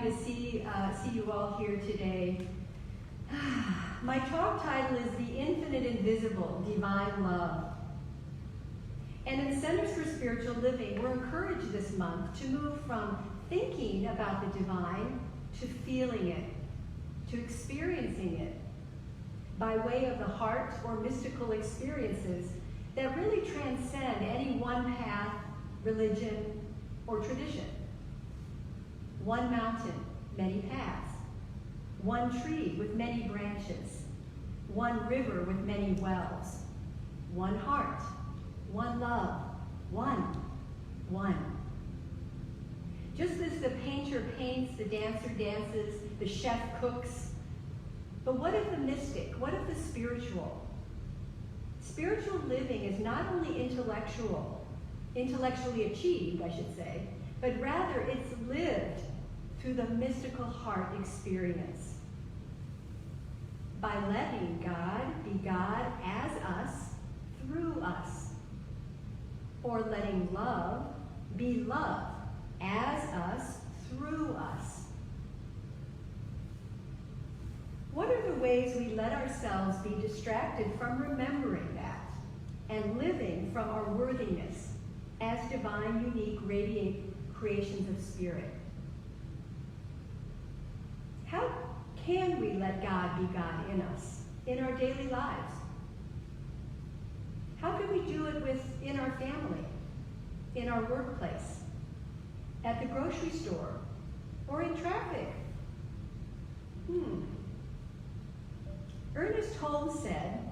happy to see you all here today. My talk title is The Infinite Invisible, Divine Love. And in Centers for Spiritual Living, we're encouraged this month to move from thinking about the divine to feeling it, to experiencing it, by way of the heart or mystical experiences that really transcend any one path, religion, or tradition. One mountain, many paths. One tree with many branches. One river with many wells. One heart, one love, one. Just as the painter paints, the dancer dances, the chef cooks. But what of the mystic? What of the spiritual? Spiritual living is not only intellectually achieved, I should say, but rather it's lived through the mystical heart experience. By letting God be God as us, through us. Or letting love be love as us, through us. What are the ways we let ourselves be distracted from remembering that and living from our worthiness as divine, unique, radiant creations of spirit? How can we let God be God in us, in our daily lives? How can we do it in our family, in our workplace, at the grocery store, or in traffic? Ernest Holmes said,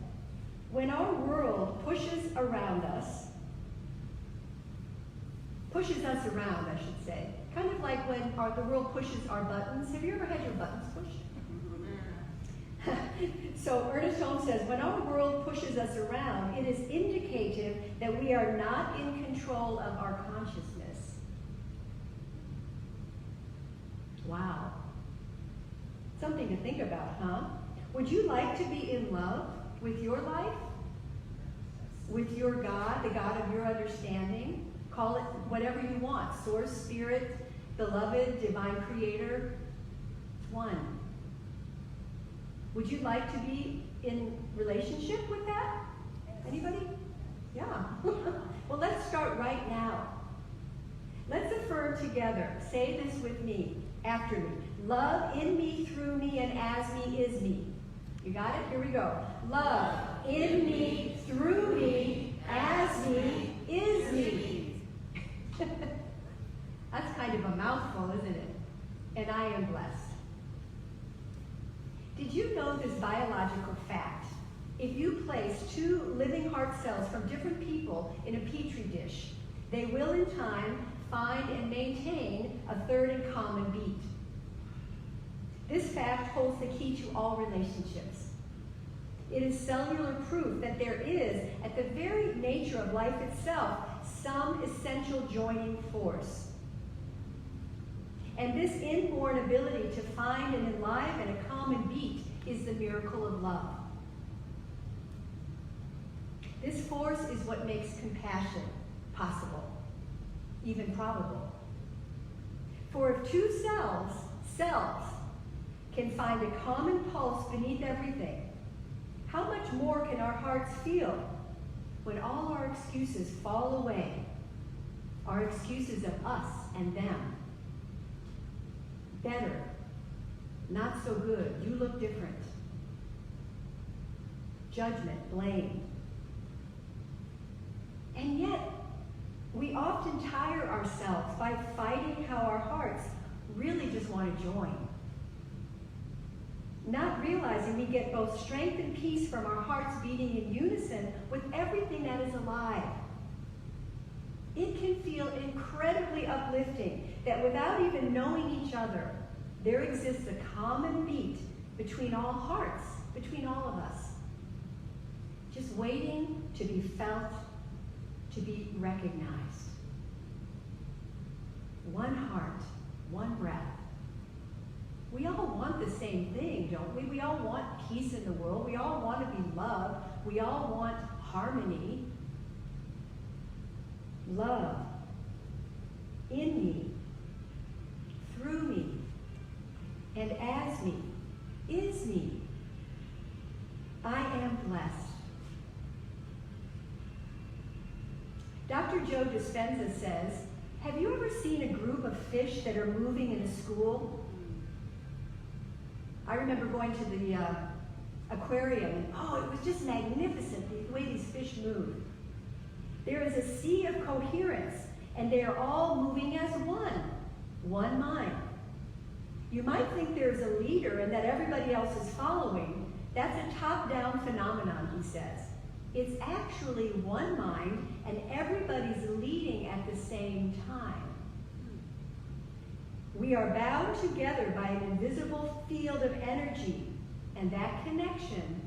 when our world pushes us around, I should say, kind of like when the world pushes our buttons. Have you ever had your buttons pushed? So Ernest Holmes says, when our world pushes us around, it is indicative that we are not in control of our consciousness. Wow. Something to think about, huh? Would you like to be in love with your life? With your God, the God of your understanding? Call it whatever you want. Source, spirit, beloved, divine creator. One. Would you like to be in relationship with that? Anybody? Yeah. Well, let's start right now. Let's affirm together. Say this with me, after me. Love in me, through me, and as me is me. You got it? Here we go. Love in me, through me, as me, is me. That's kind of a mouthful, isn't it? And I am blessed. Did you know this biological fact? If you place two living heart cells from different people in a petri dish, they will in time find and maintain a third and common beat. This fact holds the key to all relationships. It is cellular proof that there is, at the very nature of life itself, some essential joining force. And this inborn ability to find and enliven a common beat is the miracle of love. This force is what makes compassion possible, even probable. For if two cells can find a common pulse beneath everything, how much more can our hearts feel when all our excuses fall away, our excuses of us and them? Better, not so good, you look different. Judgment, blame. And yet, we often tire ourselves by fighting how our hearts really just want to join. Not realizing we get both strength and peace from our hearts beating in unison with everything that is alive. It can feel incredibly uplifting that without even knowing each other, there exists a common beat between all hearts, between all of us. Just waiting to be felt, to be recognized. One heart, one breath. We all want the same thing, don't we? We all want peace in the world. We all want to be loved. We all want harmony. Love in me, through me, Dr. Joe Dispenza says, have you ever seen a group of fish that are moving in a school? I remember going to the aquarium, and it was just magnificent the way these fish move. There is a sea of coherence, and they are all moving as one mind. You might think there's a leader and that everybody else is following. That's a top-down phenomenon, he says. It's actually one mind, and everybody's leading at the same time. We are bound together by an invisible field of energy, and that connection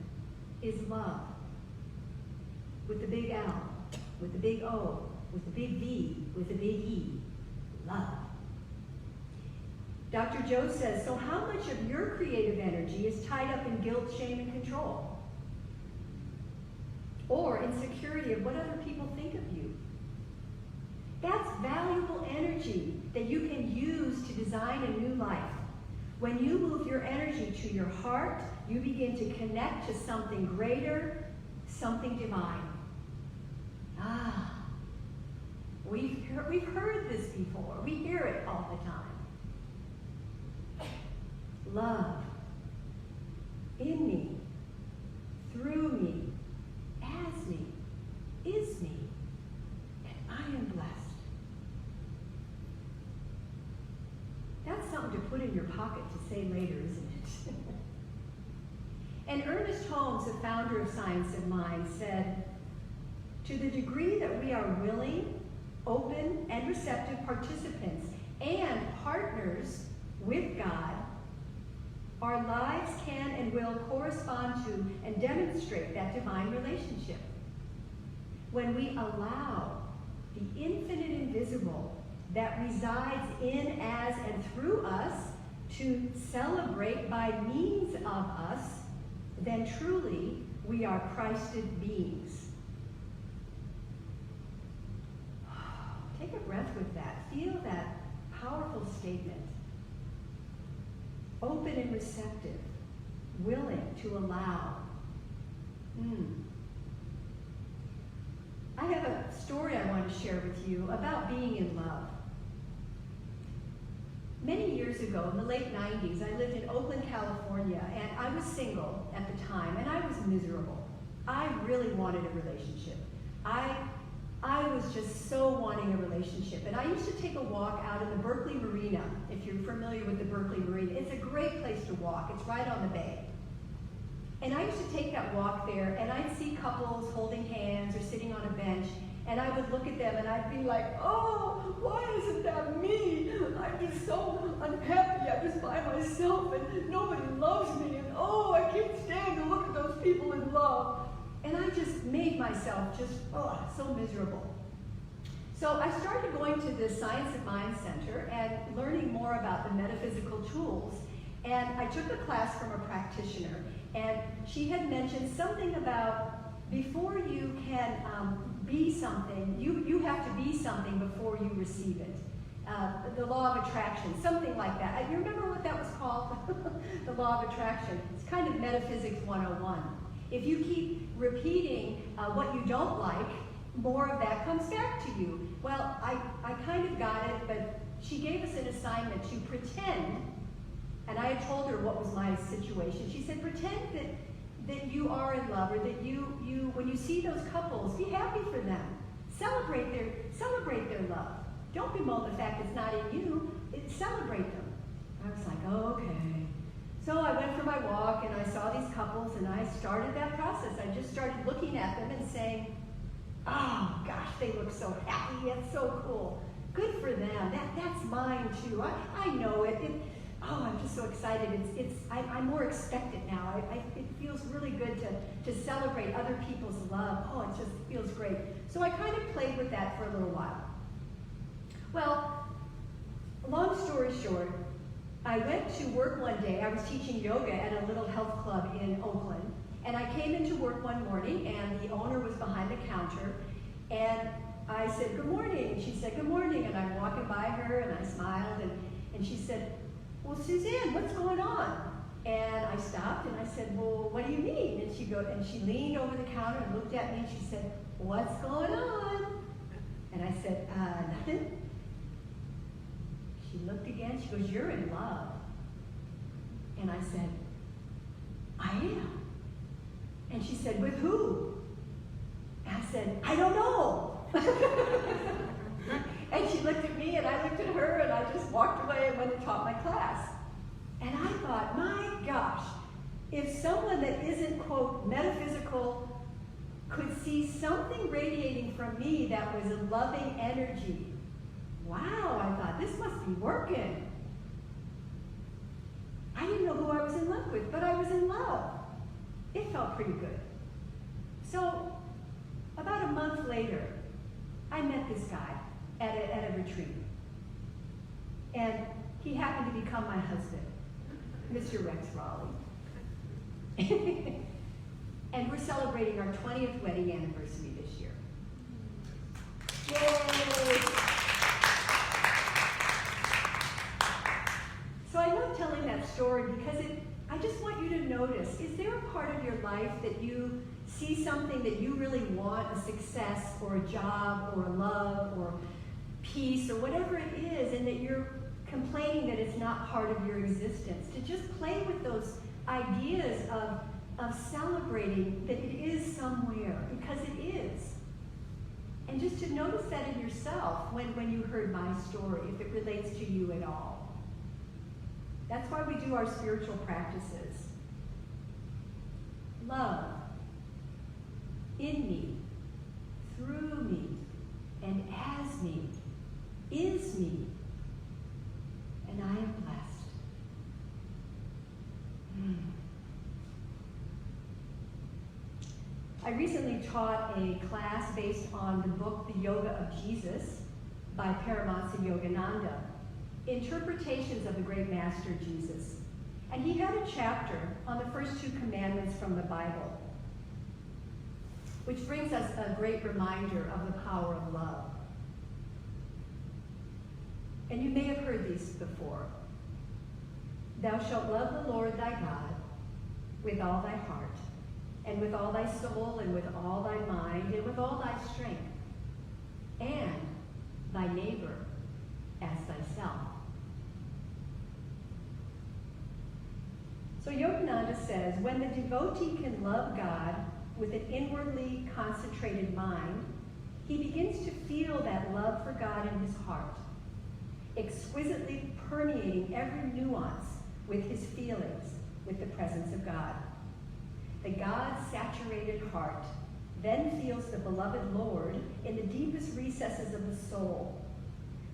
is love. With the big L, with the big O, with the big V, with the big E. Love. Dr. Joe says, so how much of your creative energy is tied up in guilt, shame, and control? Or insecurity of what other people think of you? That's valuable energy that you can use to design a new life. When you move your energy to your heart, you begin to connect to something greater, something divine. We've heard this before. We hear it all the time. Love in me, through me, as me, is me, and I am blessed. That's something to put in your pocket to say later, isn't it? And Ernest Holmes, the founder of Science of Mind, said, to the degree that we are willing, open, and receptive participants and partners with God, our lives can and will correspond to and demonstrate that divine relationship. When we allow the infinite invisible that resides in, as, and through us to celebrate by means of us, then truly we are Christed beings. Take a breath with that. Feel that powerful statement. Open and receptive, willing to allow. I have a story I want to share with you about being in love. Many years ago, in the late 90s, I lived in Oakland, California, and I was single at the time, and I was miserable. I really wanted a relationship. I was just so wanting a relationship. And I used to take a walk out in the Berkeley Marina, if you're familiar with the Berkeley Marina. It's a great place to walk. It's right on the bay. And I used to take that walk there, and I'd see couples holding hands or sitting on a bench, and I would look at them, and I'd be like, oh, why isn't that me? I'm just so unhappy. I'm just by myself, and nobody loves me, and oh, I can't stand to look at those people in love. And I just made myself just, so miserable. So I started going to the Science of Mind Center and learning more about the metaphysical tools. And I took a class from a practitioner, and she had mentioned something about before you can be something, you have to be something before you receive it. The law of attraction, something like that. You remember what that was called? The law of attraction. It's kind of metaphysics 101. If you keep repeating what you don't like, more of that comes back to you. Well, I kind of got it, but she gave us an assignment to pretend, and I had told her what was my situation. She said, pretend that you are in love, or that you when you see those couples, be happy for them. Celebrate their love. Don't bemoan the fact it's not in you. Celebrate them. I was like, oh, okay. So I went for my walk, and I saw these couples, and I started that process. I just started looking at them and saying, oh, gosh, they look so happy. That's so cool. Good for them. That's mine, too. I know it. I'm just so excited. I'm more expectant now. It feels really good to celebrate other people's love. Oh, it just feels great. So I kind of played with that for a little while. Well, long story short, I went to work one day. I was teaching yoga at a little health club in Oakland, and I came into work one morning, and the owner was behind the counter, and I said, good morning. She said, good morning, and I'm walking by her, and I smiled, and she said, well, Suzanne, what's going on? And I stopped, and I said, well, what do you mean? And she leaned over the counter and looked at me, and she said, what's going on? And I said, nothing. She looked again. She goes, you're in love. And I said, I am. And she said, with who? And I said, I don't know. And she looked at me, and I looked at her, and I just walked away and went and taught my class. And I thought, my gosh, if someone that isn't, quote, metaphysical could see something radiating from me that was a loving energy, wow, I thought, this must be working. I didn't know who I was in love with, but I was in love. It felt pretty good. So, about a month later, I met this guy at a retreat. And he happened to become my husband, Mr. Rex Rolle. And we're celebrating our 20th wedding anniversary this year. Yay! So I love telling that story because I just want you to notice, is there a part of your life that you see something that you really want, a success or a job or a love or peace or whatever it is, and that you're complaining that it's not part of your existence? To just play with those ideas of celebrating that it is somewhere, because it is. And just to notice that in yourself when you heard my story, if it relates to you at all. That's why we do our spiritual practices. Love in me, through me, and as me, is me, and I am blessed. I recently taught a class based on the book, The Yoga of Jesus, by Paramahansa Yogananda, interpretations of the great master Jesus. And he had a chapter on the first 2 commandments from the Bible, which brings us a great reminder of the power of love. And you may have heard these before. Thou shalt love the Lord thy God with all thy heart, and with all thy soul, and with all thy mind, and with all thy strength, and thy neighbor as thyself. So Yogananda says, when the devotee can love God with an inwardly concentrated mind, he begins to feel that love for God in his heart, exquisitely permeating every nuance with his feelings, with the presence of God. The God-saturated heart then feels the beloved Lord in the deepest recesses of the soul,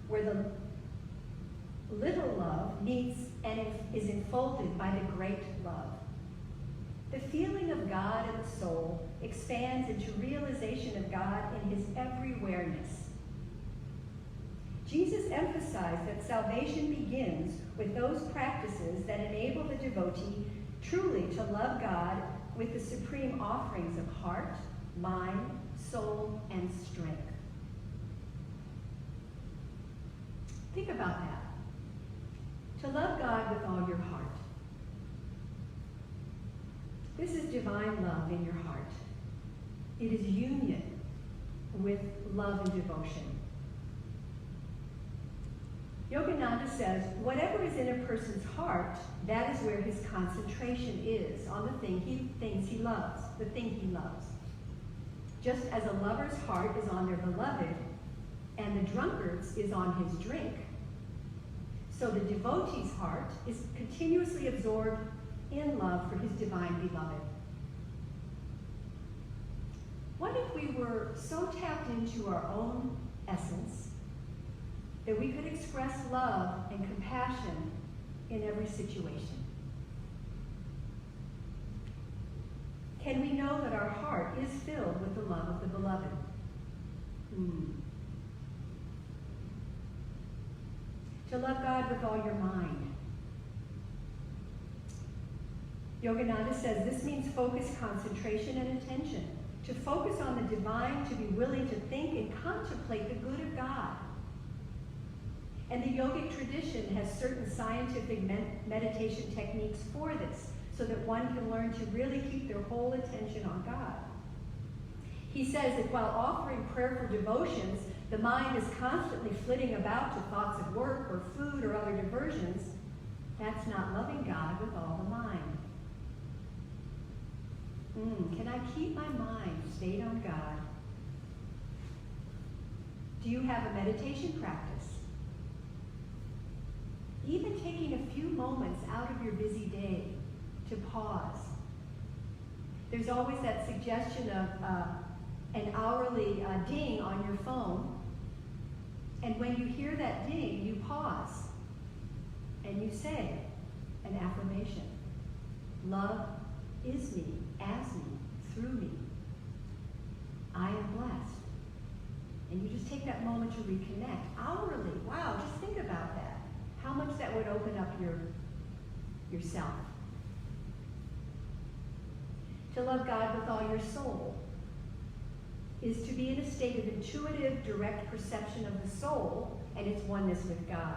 where the little love meets and is enfolded by the great love. The feeling of God in the soul expands into realization of God in his everywhereness. Jesus emphasized that salvation begins with those practices that enable the devotee truly to love God with the supreme offerings of heart, mind, soul, and strength. Think about that. To love God with all your heart. This is divine love in your heart. It is union with love and devotion. Yogananda says, whatever is in a person's heart, that is where his concentration is, on the things he loves, the thing he loves. Just as a lover's heart is on their beloved, and the drunkard's is on his drink, so the devotee's heart is continuously absorbed in love for his divine beloved. What if we were so tapped into our own essence that we could express love and compassion in every situation? Can we know that our heart is filled with the love of the beloved? To love God with all your mind. Yogananda says this means focused concentration and attention. To focus on the divine, to be willing to think and contemplate the good of God. And the yogic tradition has certain scientific meditation techniques for this, so that one can learn to really keep their whole attention on God. He says that while offering prayerful devotions the mind is constantly flitting about to thoughts of work or food or other diversions, that's not loving God with all the mind. Can I keep my mind stayed on God? Do you have a meditation practice? Even taking a few moments out of your busy day to pause. There's always that suggestion of an hourly ding on your phone. And when you hear that ding, you pause and you say an affirmation. Love is me, as me, through me. I am blessed. And you just take that moment to reconnect. Hourly, wow, just think about that. How much that would open up yourself. To love God with all your soul is to be in a state of intuitive, direct perception of the soul and its oneness with God.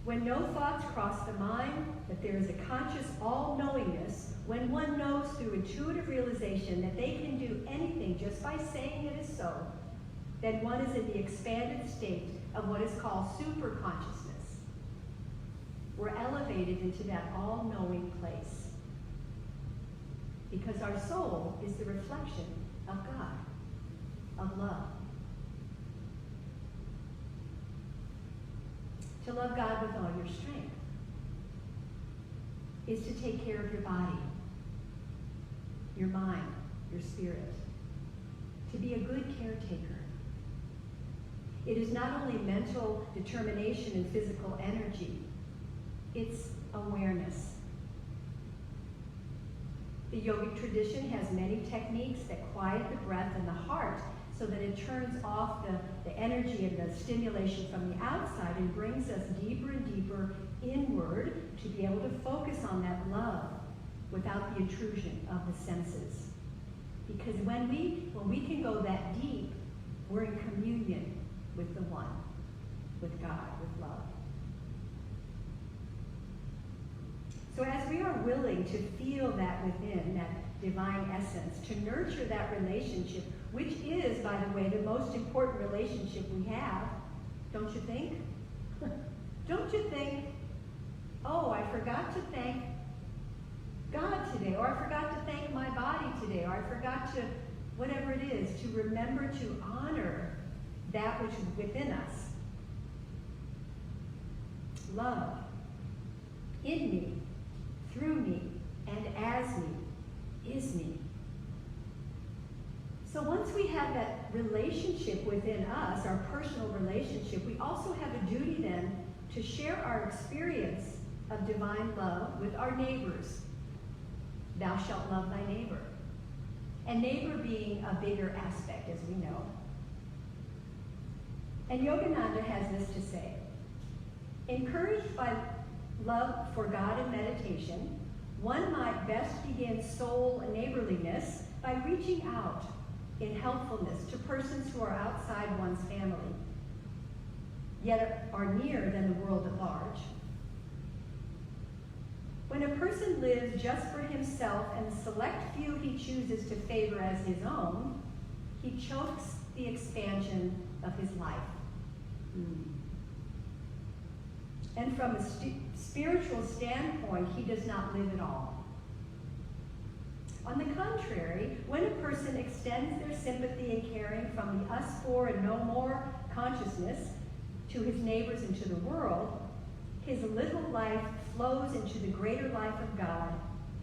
When no thoughts cross the mind, that there is a conscious all-knowingness, when one knows through intuitive realization that they can do anything just by saying it is so, then one is in the expanded state of what is called super-consciousness. We're elevated into that all-knowing place. Because our soul is the reflection of God, of love. To love God with all your strength is to take care of your body, your mind, your spirit, to be a good caretaker. It is not only mental determination and physical energy, it's awareness. The yogic tradition has many techniques that quiet the breath and the heart so that it turns off the energy and the stimulation from the outside and brings us deeper and deeper inward to be able to focus on that love without the intrusion of the senses. Because when we can go that deep, we're in communion with the one, with God, with love. So as we are willing to feel that within, that divine essence, to nurture that relationship, which is, by the way, the most important relationship we have, don't you think? Don't you think, oh, I forgot to thank God today, or I forgot to thank my body today, or I forgot to, whatever it is, to remember to honor that which is within us. Love in me, through me, and as me, is me. So once we have that relationship within us, our personal relationship, we also have a duty then to share our experience of divine love with our neighbors. Thou shalt love thy neighbor. And neighbor being a bigger aspect, as we know. And Yogananda has this to say. Encouraged by love for God and meditation, one might best begin soul neighborliness by reaching out in helpfulness to persons who are outside one's family, yet are nearer than the world at large. When a person lives just for himself and the select few he chooses to favor as his own, he chokes the expansion of his life. And from a spiritual standpoint, he does not live at all. On the contrary, when a person extends their sympathy and caring from the us for and no more consciousness to his neighbors and to the world, his little life flows into the greater life of God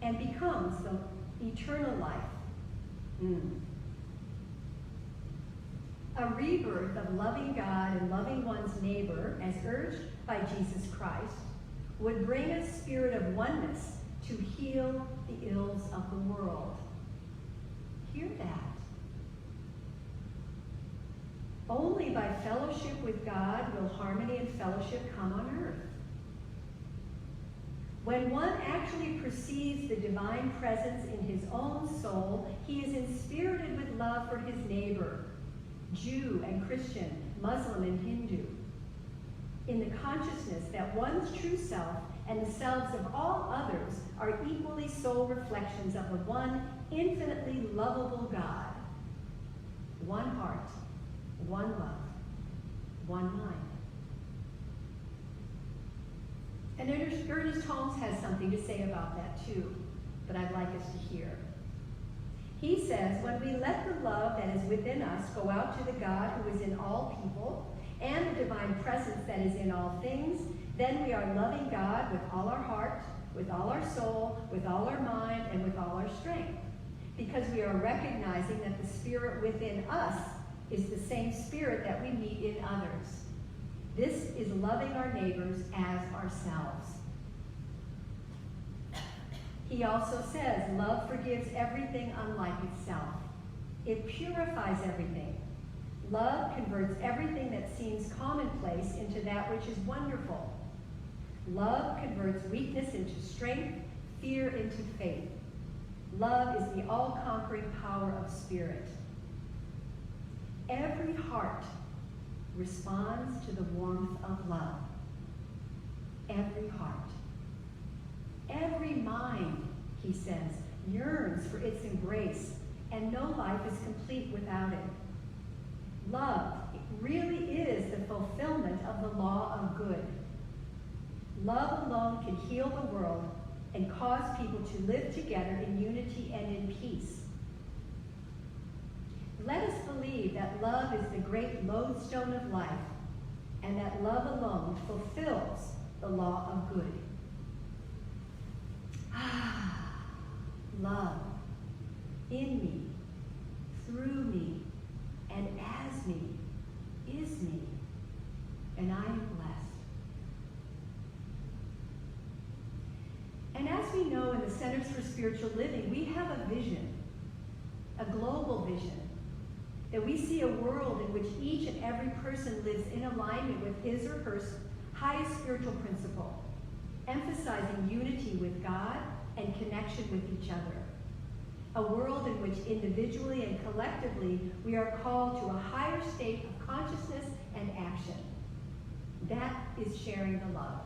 and becomes the eternal life. A rebirth of loving God and loving one's neighbor, as urged by Jesus Christ, would bring a spirit of oneness to heal the ills of the world. Hear that. Only by fellowship with God will harmony and fellowship come on earth. When one actually perceives the divine presence in his own soul, he is inspirited with love for his neighbor, Jew and Christian, Muslim and Hindu, in the consciousness that one's true self and the selves of all others are equally soul reflections of the one infinitely lovable God. one heart, one love, one mind. And Ernest Holmes has something to say about that too, but I'd like us to hear. He says, when we let the love that is within us go out to the God who is in all people and the divine presence that is in all things, then we are loving God with all our heart, with all our soul, with all our mind, and with all our strength. Because we are recognizing that the spirit within us is the same spirit that we meet in others. This is loving our neighbors as ourselves. He also says, love forgives everything unlike itself. It purifies everything. Love converts everything that seems commonplace into that which is wonderful. Love converts weakness into strength, fear into faith. Love is the all-conquering power of spirit. Every heart responds to the warmth of love. Every heart. Every mind, he says, yearns for its embrace, and no life is complete without it. Love really is the fulfillment of the law of good. Love alone can heal the world and cause people to live together in unity and in peace. Let us believe that love is the great lodestone of life, and that love alone fulfills the law of good. Love in me, through me, and as me, is me, and I am blessed. And as we know in the Centers for Spiritual Living, we have a vision, a global vision, that we see a world in which each and every person lives in alignment with his or her highest spiritual principle, emphasizing unity with God and connection with each other. A world in which individually and collectively we are called to a higher state of consciousness and action. That is sharing the love.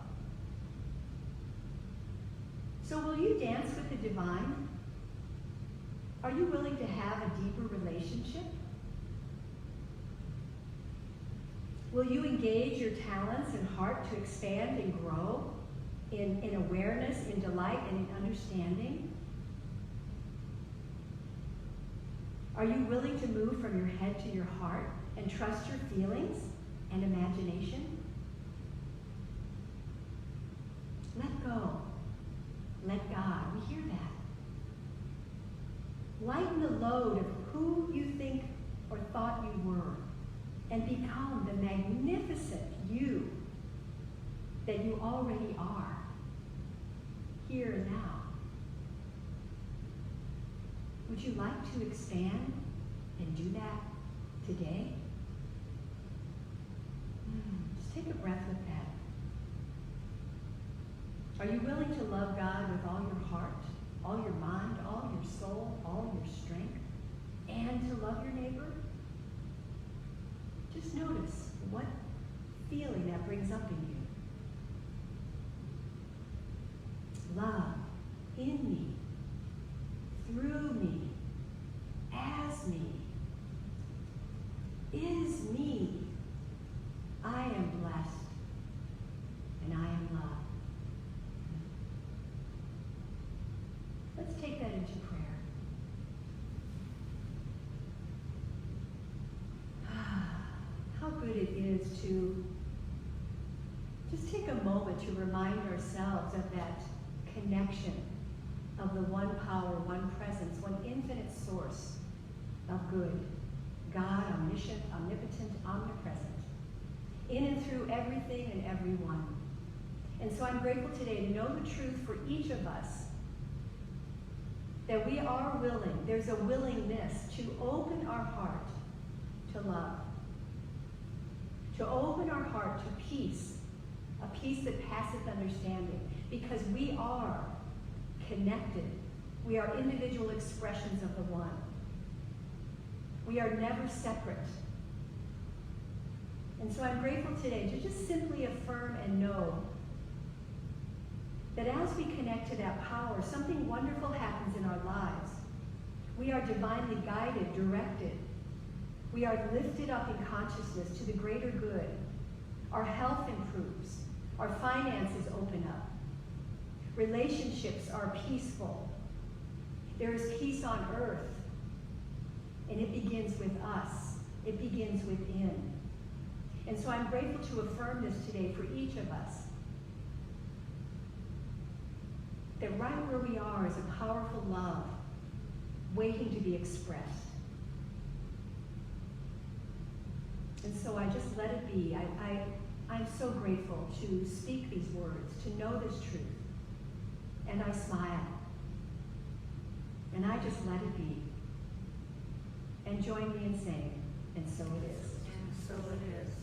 So will you dance with the divine? Are you willing to have a deeper relationship? Will you engage your talents and heart to expand and grow in awareness, in delight, and in understanding? Are you willing to move from your head to your heart and trust your feelings and imagination? Let go. Let God. We hear that. Lighten the load of who you think or thought you were, and become the magnificent you that you already are, here and now. Would you like to expand and do that today? Just take a breath with that. Are you willing to love God with all your heart, all your mind, all your soul, all your strength, and to love your neighbor? Just notice what feeling that brings up in you. Love in me, through me, as me, is me. I am blessed, and I am loved. Let's take that into prayer. How good it is to just take a moment to remind ourselves of that connection of the one power, one presence, one infinite source of good. God, omniscient, omnipotent, omnipresent, in and through everything and everyone. And so I'm grateful today to know the truth for each of us, that we are willing, there's a willingness to open our heart to love, to open our heart to peace, a peace that passeth understanding, because we are connected. We are individual expressions of the one. We are never separate. And so I'm grateful today to just simply affirm and know that as we connect to that power, something wonderful happens in our lives. We are divinely guided, directed, We are lifted up in consciousness to the greater good. Our health improves. Our finances open up. Relationships are peaceful. There is peace on earth. And it begins with us. It begins within. And so I'm grateful to affirm this today for each of us. That right where we are is a powerful love waiting to be expressed. And so I just let it be. I'm so grateful to speak these words, to know this truth. And I smile. And I just let it be. And join me in saying, and so it is. And so it is.